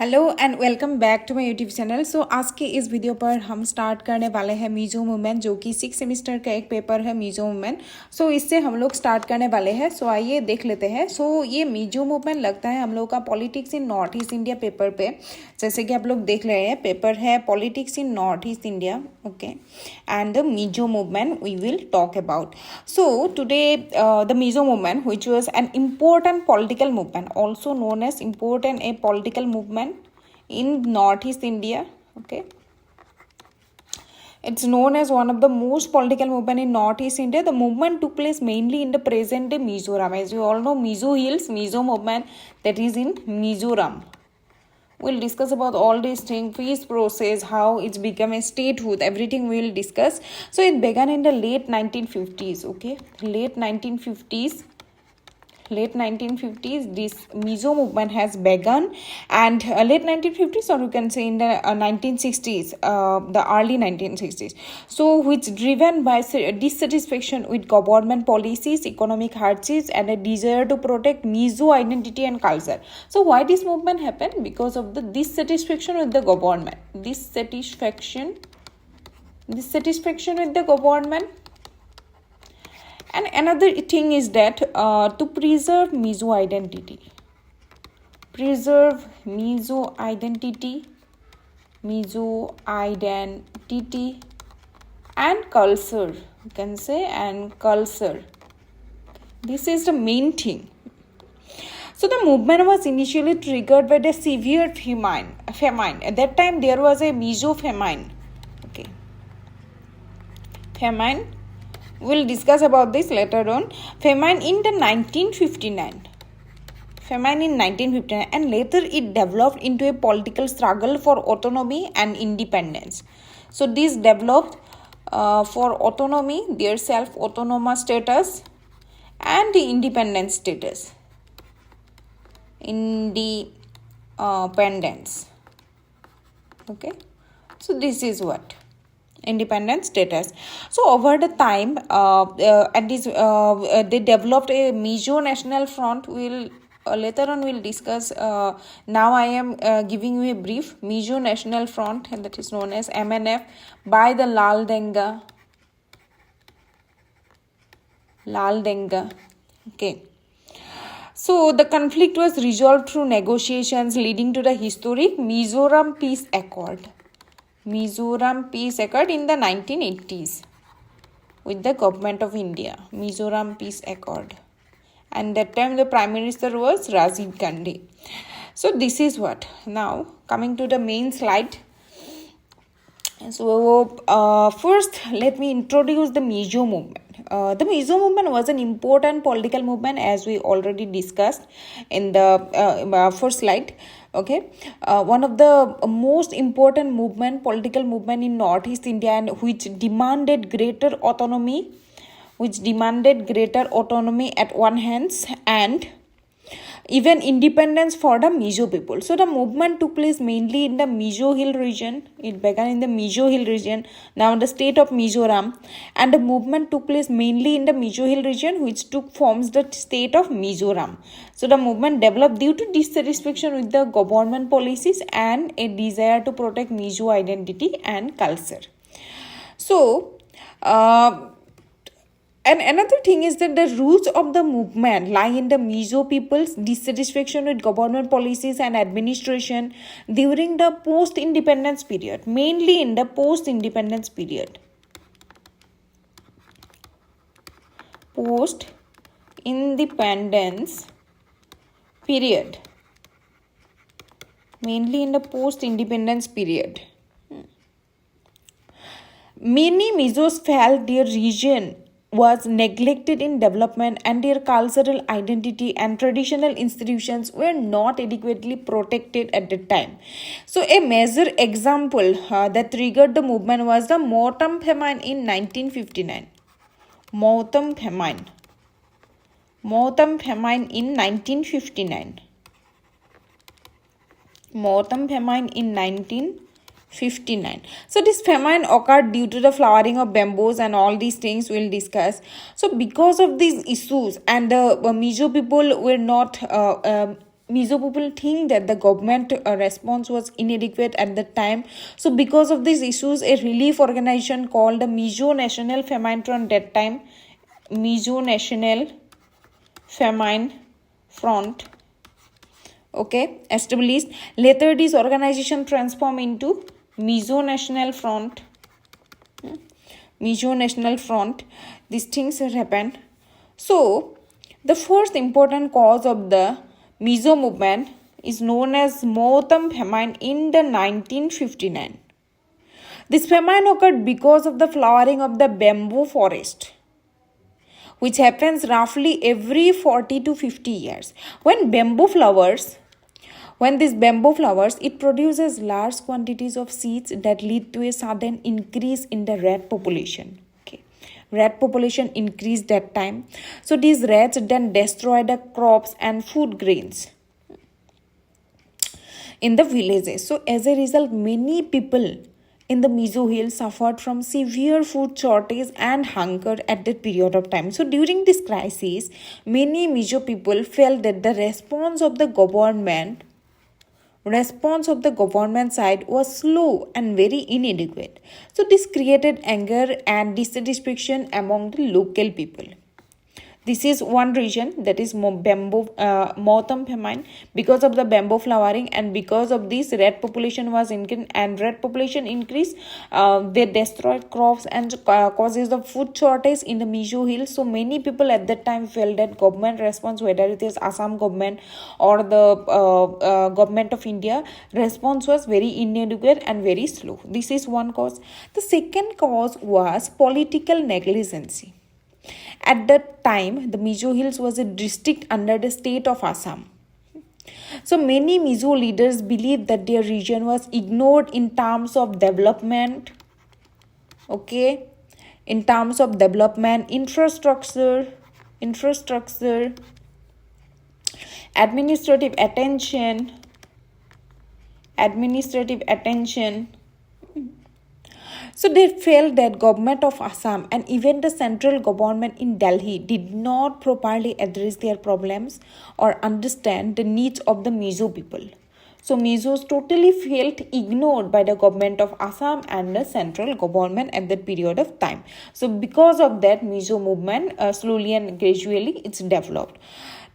Hello and welcome back to my YouTube channel. So आज के इस वीडियो पर हम स्टार्ट करने वाले हैं मीजो मूवमेंट, जो कि 6 सेमेस्टर का एक पेपर है मीजो मूवमेंट। सो इससे हम लोग स्टार्ट करने वाले हैं। सो आइए देख लेते हैं। सो ये मीजो मूवमेंट लगता है हम लोग का politics in north east India paper पे। जैसे कि आप लोग देख रहे हैं, पेपर है politics in north east India, okay, and the Mizo movement we will talk about. So today the Mizo movement which was an important political movement, also known as important a political movement in northeast India, okay. It's known as one of the most political movement in northeast India. The movement took place mainly in the present day Mizoram. As you all know, Mizo Hills, Mizo movement, that is in Mizoram. We'll discuss about all these things, peace process, how it's become a statehood, everything we'll discuss. So it began in the late 1950s, okay, late 1950s, this Mizo movement has begun, and late 1950s, or you can say in the 1960s, the early 1960s. So which driven by dissatisfaction with government policies, economic hardships, and a desire to protect Mizo identity and culture. So why this movement happened? Because of the dissatisfaction with the government, dissatisfaction with the government. And another thing is that to preserve Mizo identity, and culture, you can say, and culture. This is the main thing. So the movement was initially triggered by the severe famine. At that time there was a Mizo famine. Okay. Famine. We'll discuss about this later on. Famine in the 1959. And later it developed into a political struggle for autonomy and independence. So this developed for autonomy, their self-autonomous status, and the independence status. Independence. Okay. So this is what independent status. So over the time, they developed a Mizo National Front. We'll later on we'll discuss. Now I am giving you a brief. Mizo National Front, and that is known as MNF, by the Lal Denga. Okay. So the conflict was resolved through negotiations, leading to the historic Mizoram Peace Accord. In the 1980s with the government of India. Mizoram Peace Accord. And that time the Prime Minister was Rajiv Gandhi. So this is what. Now coming to the main slide. So first let me introduce the Mizo movement. The Mizo movement was an important political movement, as we already discussed in the first slide. Okay, one of the most important political movement in Northeast India, and which demanded greater autonomy at one hand, and even independence for the Mizo people. So the movement took place mainly in the Mizo Hill region. It began in the Mizo Hill region, now in the state of Mizoram, and the movement took place mainly in the Mizo Hill region, which forms the state of Mizoram. So the movement developed due to dissatisfaction with the government policies and a desire to protect Mizo identity and culture. So and another thing is that the roots of the movement lie in the Mizo people's dissatisfaction with government policies and administration during the post-independence period, mainly in the post-independence period. Mainly in the post-independence period. Many Mizos felt their region was neglected in development, and their cultural identity and traditional institutions were not adequately protected at the time. So a major example that triggered the movement was the Mizoram famine in 1959. Mizoram famine in 1959. So this famine occurred due to the flowering of bamboos, and all these things we'll discuss. So because of these issues, and the Mizo people were not Mizo people think that the government response was inadequate at the time. So because of these issues, a relief organization called the Mizo National Famine Front that time, Mizo National Famine Front, okay, established. Later this organization transformed into Mizo National Front. Mizo National Front. These things happened. So the first important cause of the Mizo movement is known as Motam famine in the 1959. This famine occurred because of the flowering of the bamboo forest, which happens roughly every 40 to 50 years. When this bamboo flowers, it produces large quantities of seeds that lead to a sudden increase in the rat population. Okay. Rat population increased that time. So these rats then destroy the crops and food grains in the villages. So as a result, many people in the Mizo Hills suffered from severe food shortage and hunger at that period of time. So during this crisis, many Mizo people felt that the response of the government side was slow and very inadequate. So this created anger and dissatisfaction among the local people. This is one reason, that is Motam famine, because of the bamboo flowering and because of this rat population was increased, and rat population increase, they destroyed crops and causes the food shortage in the Mizo Hills. So many people at that time felt that government response, whether it is Assam government or the government of India, response was very inadequate and very slow. This is one cause. The second cause was political negligence. At that time, the Mizo Hills was a district under the state of Assam. So many Mizo leaders believed that their region was ignored in terms of development, okay, in terms of development, infrastructure, administrative attention. So they felt that government of Assam and even the central government in Delhi did not properly address their problems or understand the needs of the Mizo people. So Mizos totally felt ignored by the government of Assam and the central government at that period of time. So because of that, Mizo movement slowly and gradually it's developed.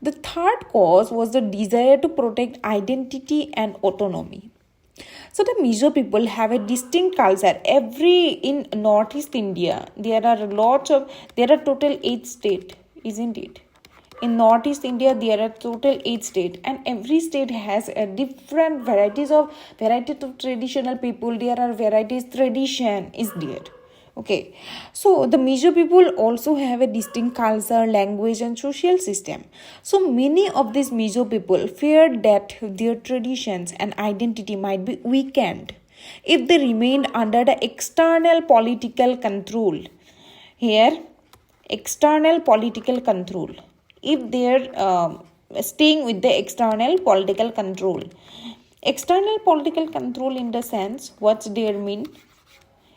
The third cause was the desire to protect identity and autonomy. So the Mizo people have a distinct culture. In Northeast India, there are total 8 states, isn't it? In Northeast India, there are total 8 states, and every state has a different variety of traditional people. There are varieties, tradition is there. Okay, so the Mizo people also have a distinct culture, language and social system. So many of these Mizo people feared that their traditions and identity might be weakened if they remained under the external political control. Here, external political control. If they're staying with the external political control. External political control in the sense, what's their mean?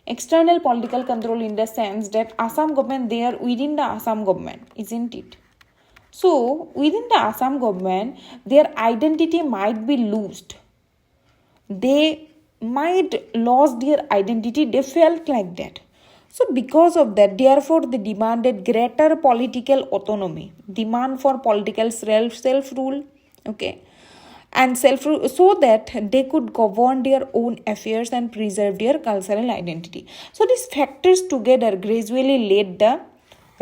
External political control in the sense that Assam government, they are within the Assam government, isn't it? So, within the Assam government, their identity might be lost. They might lose their identity, they felt like that. So, because of that, therefore, they demanded greater political autonomy, demand for political self-rule, okay, and self-rule, so that they could govern their own affairs and preserve their cultural identity. So these factors together gradually led the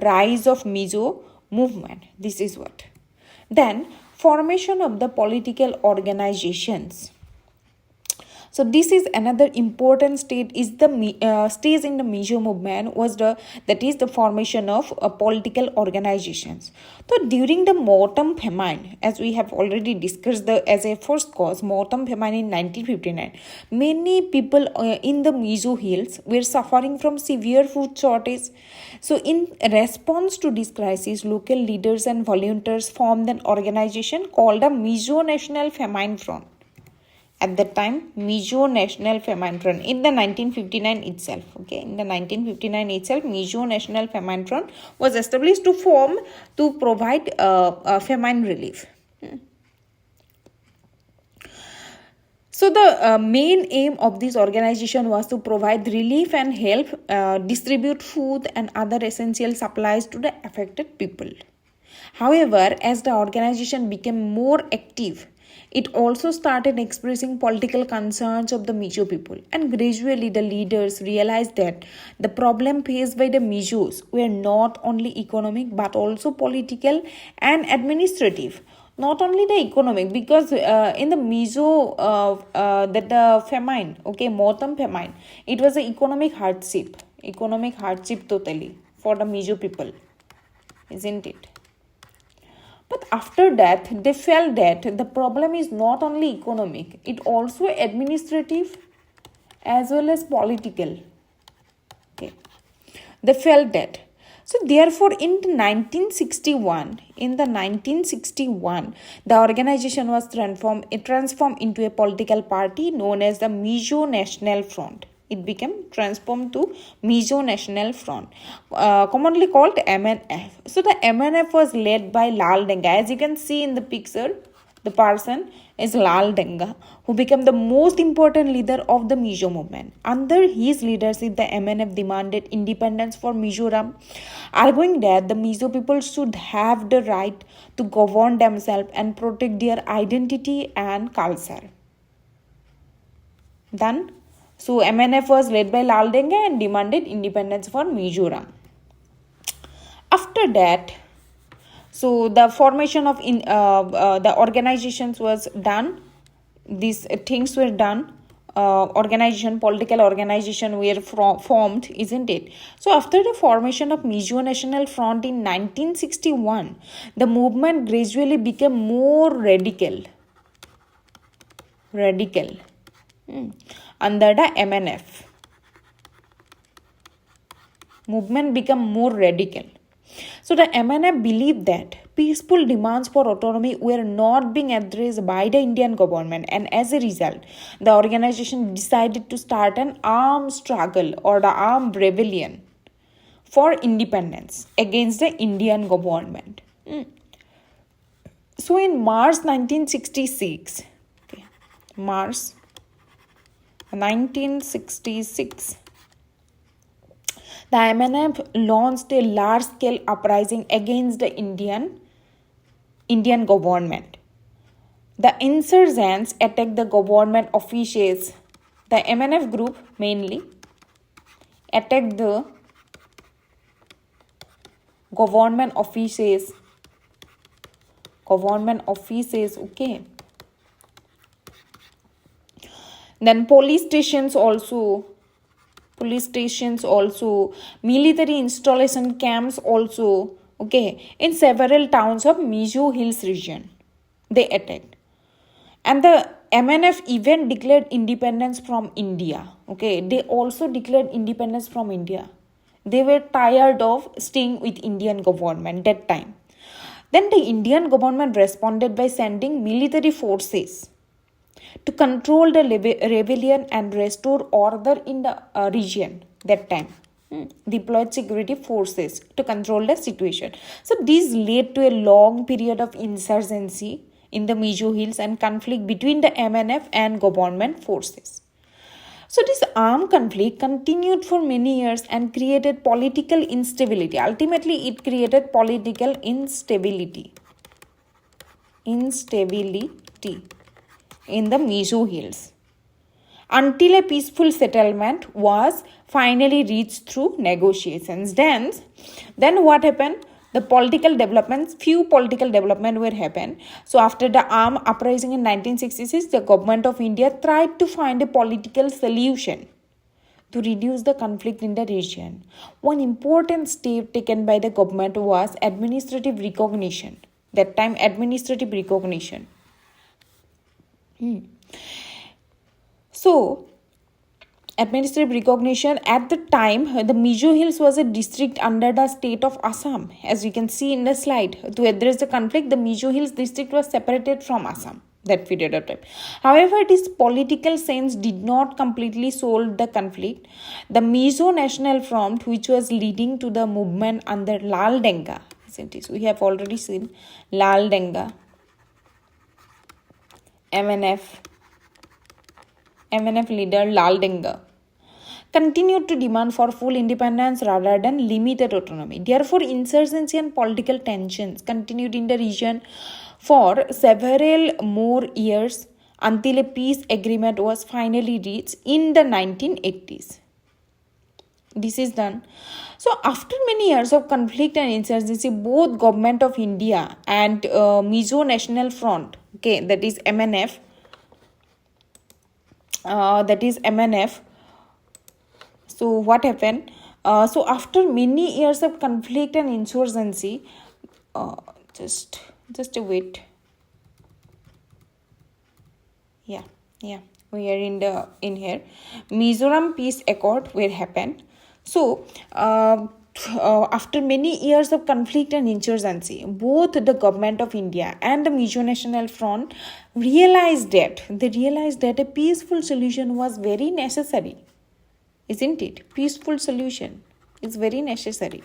rise of Mizo movement. This is what. Then formation of the political organizations. So this is another important stage in the Mizo movement that is the formation of political organizations. So during the Motam famine, as we have already discussed as a first cause, Motam famine in 1959, many people in the Mizo Hills were suffering from severe food shortage. So in response to this crisis, local leaders and volunteers formed an organization called the Mizo National Famine Front. At that time, Mizo National Famine Front in the 1959 itself. Okay, in the 1959 itself, Mizo National Famine Front was established to provide famine relief. So the main aim of this organization was to provide relief and help, distribute food and other essential supplies to the affected people. However, as the organization became more active, it also started expressing political concerns of the Mizo people, and gradually the leaders realized that the problem faced by the Mizos were not only economic but also political and administrative. Not only the economic, because in the Mizo that the famine, okay, Motam famine, it was an economic hardship totally for the Mizo people, isn't it? But after that, they felt that the problem is not only economic, it also administrative as well as political. Okay, they felt that. So therefore, in the 1961, the organization was transformed into a political party known as the Mizo National Front. It became transformed to Mizo National Front, commonly called MNF. So the MNF was led by Lal Denga. As you can see in the picture, the person is Lal Denga, who became the most important leader of the Mizo movement. Under his leadership, the MNF demanded independence for Mizoram, arguing that the Mizo people should have the right to govern themselves and protect their identity and culture. Done. So MNF was led by Lal Denga and demanded independence for Mizoram. After that, so the formation of the organizations was done. These things were done. Political organization were formed, isn't it? So after the formation of Mizo National Front in 1961, the movement gradually became more radical. Under the MNF, movement became more radical. So the MNF believed that peaceful demands for autonomy were not being addressed by the Indian government, and as a result, the organization decided to start an armed struggle or the armed rebellion for independence against the Indian government. So in March 1966, March 1966, the MNF launched a large-scale uprising against the Indian government. The insurgents attacked the government officials. The MNF group mainly attacked the government offices. Okay. Then police stations also, military installation camps also, okay, in several towns of Mizo Hills region, they attacked. And the MNF even declared independence from India, okay, they also declared independence from India. They were tired of staying with Indian government that time. Then the Indian government responded by sending military forces to control the rebellion and restore order in the region that time. Deployed security forces to control the situation. So this led to a long period of insurgency in the Mizo Hills and conflict between the MNF and government forces. So this armed conflict continued for many years and created political instability. Ultimately, it created political instability in the Mizo Hills, until a peaceful settlement was finally reached through negotiations. Then what happened? Few political development were happened. So after the armed uprising in 1966, the government of India tried to find a political solution to reduce the conflict in the region. One important step taken by the government was administrative recognition. That time, administrative recognition. So, administrative recognition at the time, the Mizo Hills was a district under the state of Assam. As you can see in the slide, to address the conflict, the Mizo Hills district was separated from Assam that period of time. However, this political sense did not completely solve the conflict. The Mizo National Front, which was leading to the movement under Lal Denga, we have already seen Lal Denga, MNF, MNF leader Lal Denga continued to demand for full independence rather than limited autonomy. Therefore, insurgency and political tensions continued in the region for several more years until a peace agreement was finally reached in the 1980s. This is done. So after many years of conflict and insurgency, both government of India and Mizo National Front, okay, that is MNF, so what happened? So after many years of conflict and insurgency, just wait. Yeah, we are in here. Mizoram Peace Accord will happen. So after many years of conflict and insurgency, both the government of India and the Mizo National Front realized that a peaceful solution was very necessary. Isn't it? Peaceful solution is very necessary.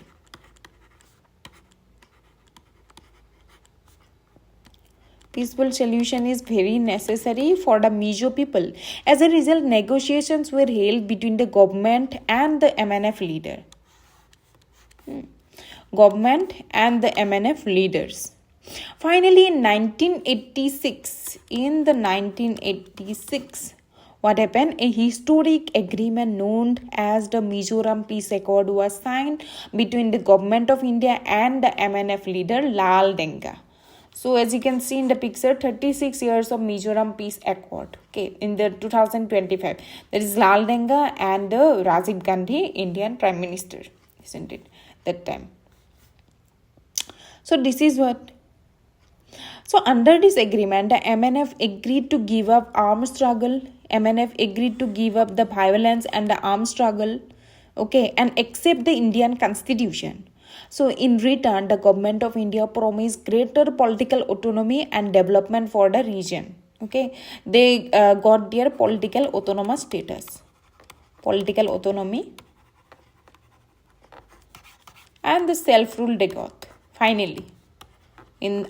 Peaceful solution is very necessary for the Mizo people. As a result, negotiations were held between the government and the MNF leader. Government and the MNF leaders. Finally, in 1986, what happened? A historic agreement known as the Mizoram Peace Accord was signed between the government of India and the MNF leader Lal Denga. So as you can see in the picture, 36 years of Mizoram Peace Accord, okay, in the 2025. That is Lal Denga and Rajiv Gandhi, Indian Prime Minister, isn't it, that time. So this is what. So under this agreement, the MNF agreed to give up armed struggle. MNF agreed to give up the violence and the armed struggle, okay, and accept the Indian constitution. So in return, the government of India promised greater political autonomy and development for the region. Okay, they got their political autonomous status, political autonomy, and the self-rule they got finally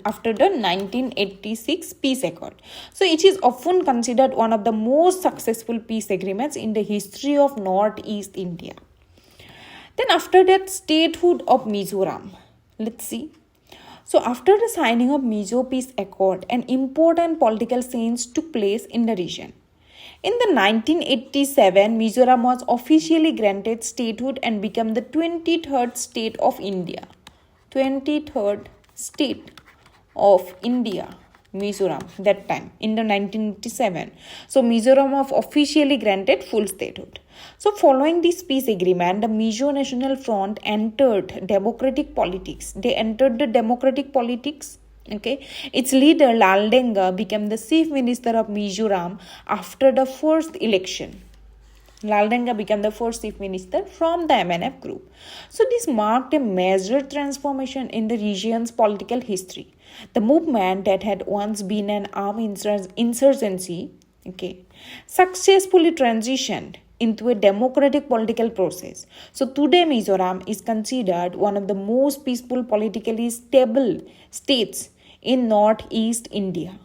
after the 1986 peace accord. So it is often considered one of the most successful peace agreements in the history of Northeast India. Then after that, statehood of Mizoram. Let's see. So after the signing of Mizo Peace Accord, an important political change took place in the region. In the 1987, Mizoram was officially granted statehood and became the 23rd state of India. 23rd state of India, Mizoram, that time in the 1987. So Mizoram was officially granted full statehood. So following this peace agreement, the Mizo National Front entered democratic politics. They entered the democratic politics. Okay, its leader Lal Denga became the chief minister of Mizoram after the first election. Lal Denga became the first chief minister from the MNF group. So this marked a major transformation in the region's political history. The movement that had once been an armed insurgency, okay, successfully transitioned into a democratic political process. So today Mizoram is considered one of the most peaceful, politically stable states in Northeast India.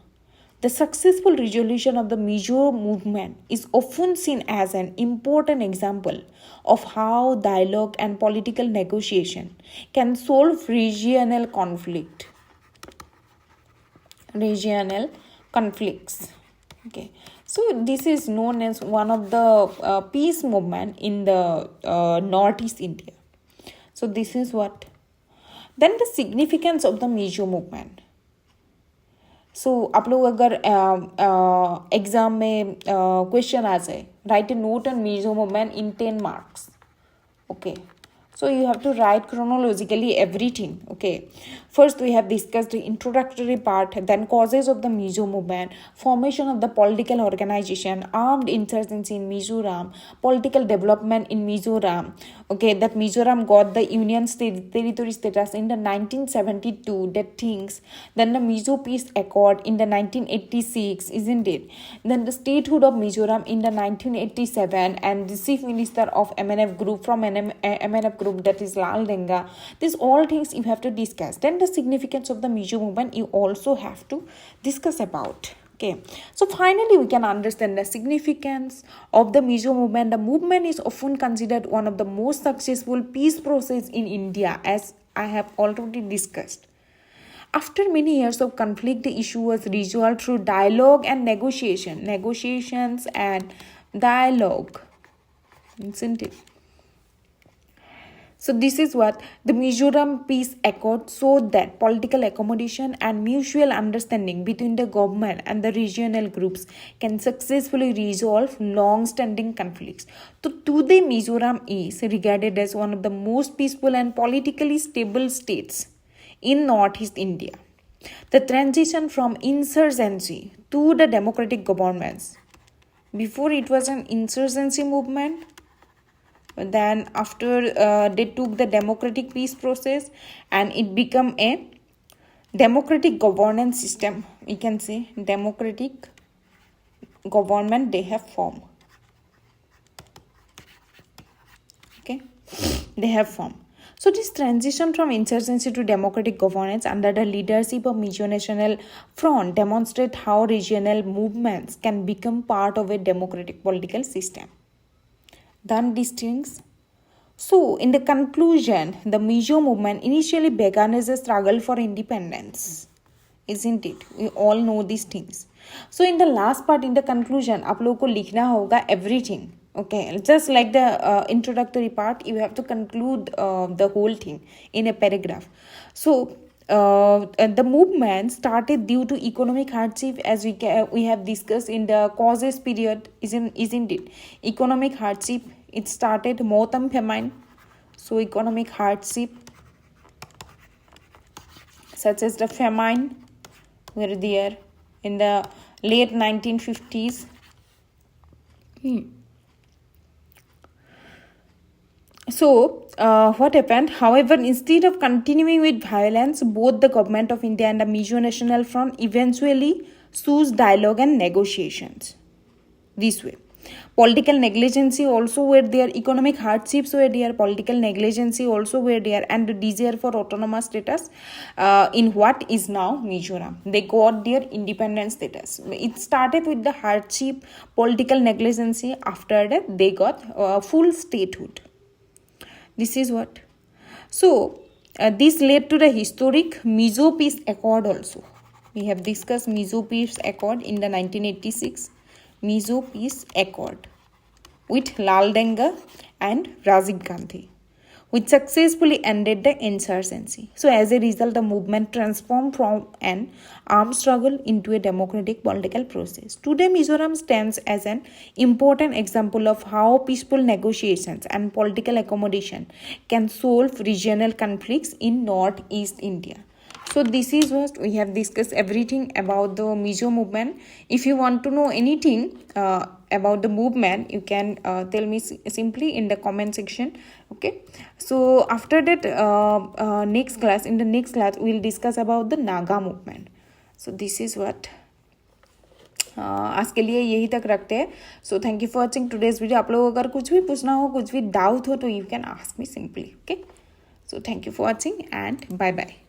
The successful resolution of the Mizo movement is often seen as an important example of how dialogue and political negotiation can solve regional conflicts. Okay, so this is known as one of the peace movement in the Northeast India. So this is what. Then the significance of the Mizo movement. So आप लोग अगर exam में question आ जाए, right A note on Mizo movement in 10 marks. Okay, so you have to write chronologically everything. Okay, first we have discussed the introductory part, then causes of the Mizo movement, formation of the political organization, armed insurgency in Mizoram, political development in Mizoram. Okay, that Mizoram got the union territory status in the 1972, that things. Then the Mizo Peace Accord in the 1986, isn't it? Then the statehood of Mizoram in the 1987, and the chief minister of MNF group from MNF group, that is Lal Denga. These all things you have to discuss. Then the significance of the Mizo movement you also have to discuss about. Okay, so finally we can understand the significance of the Mizo movement. The movement is often considered one of the most successful peace process in India, as I have already discussed. After many years of conflict, the issue was resolved through dialogue and negotiations and dialogue, isn't it? So this is what the Mizoram Peace Accord showed, that political accommodation and mutual understanding between the government and the regional groups can successfully resolve long-standing conflicts. So today Mizoram is regarded as one of the most peaceful and politically stable states in Northeast India. The transition from insurgency to the democratic governments. Before it was an insurgency movement, then after they took the democratic peace process and it became a democratic governance system. We can say democratic government they have formed. Okay, they have formed. So this transition from insurgency to democratic governance under the leadership of Mizo National Front demonstrate how regional movements can become part of a democratic political system. Then these things. So in the conclusion, the Mizo movement initially began as a struggle for independence, isn't it? We all know these things. So in the last part, in the conclusion, आप लोगों को लिखना होगा everything. Okay, just like the introductory part, you have to conclude the whole thing in a paragraph. So the movement started due to economic hardship, as we have discussed in the causes period, isn't it? Economic hardship. It started Motam famine. So economic hardship, such as the famine, were there in the late 1950s. So, what happened? However, instead of continuing with violence, both the government of India and the Mizo National Front eventually chose dialogue and negotiations. This way. Political negligence also were there, economic hardships were there, political negligence also were there, and the desire for autonomous status in what is now Mizoram. They got their independent status. It started with the hardship, political negligence. After that, they got full statehood. This is what. So, this led to the historic Mizo Peace Accord also. We have discussed Mizo Peace Accord in the 1986. Mizo Peace Accord with Lal Denga and Rajiv Gandhi, which successfully ended the insurgency. So as a result, the movement transformed from an armed struggle into a democratic political process. Today, Mizoram stands as an important example of how peaceful negotiations and political accommodation can solve regional conflicts in Northeast India. So this is what we have discussed everything about the Mizo movement. If you want to know anything about the movement, you can tell me simply in the comment section. Okay. So after that, in the next class, we will discuss about the Naga movement. So this is what. आज के लिए यही तक रखते हैं. सो thank you for watching today's video. आप लोगों को अगर कुछ भी पूछना हो, कुछ भी डाउट हो, तो you can ask me simply. Okay. So thank you for watching and bye bye.